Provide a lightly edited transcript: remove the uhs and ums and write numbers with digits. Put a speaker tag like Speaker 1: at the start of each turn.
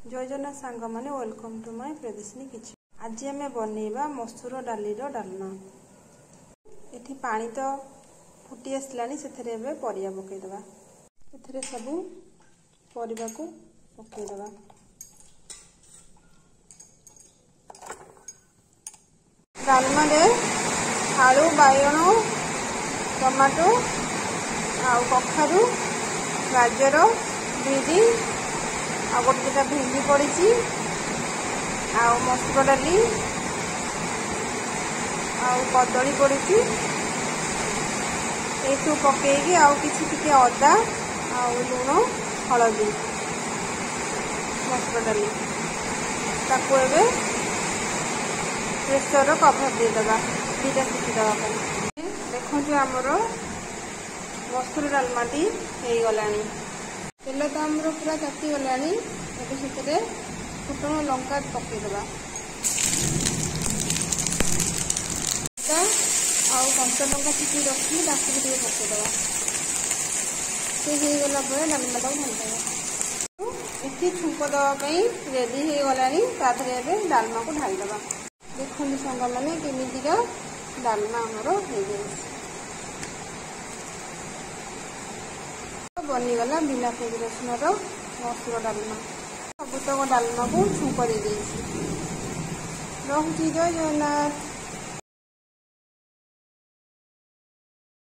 Speaker 1: जय जगन्नाथ सांग मैंने welcome to my Priyadarshini kitchen. आज आम बनइबा मसूर डाली डालमा। ये पानी तो फुटी आसला से परिया पकईदे। ए सब परिया को पकईदे। डालमा आलू बाइगण टमाटो आउ कखारू गाजर बिरी आ गोटे दुटा भेंडी पड़ी आउ मसूर डाली आउ कदली पड़ी सब पकईकी आउ किछि टिके अदा आउ लुण हलदी मसूर डाली ताकू एबे प्रेसर कभर देदेबा दीटा सीटी देवा। देखो आमर मसूर डालमाटी हो गलानी। तेल तो आमर पूरा ताती गलानी। से फुटण लंका पकईदे आउ कंचा लंका चिपी रखी ताकू टे पकईदे। से होगला डालमाटा ढालीदे। ये छुंक देवाई रेडी हो गलानी। ताधरे डालमा को ढालीदे। देखो सांग मैंने केमिका डालमा आमर हो बनीगला बिना पियाज रसुण मसूर डालमा। सबुतक डालमा को छुंक दे। रहुची जय जगन्नाथ।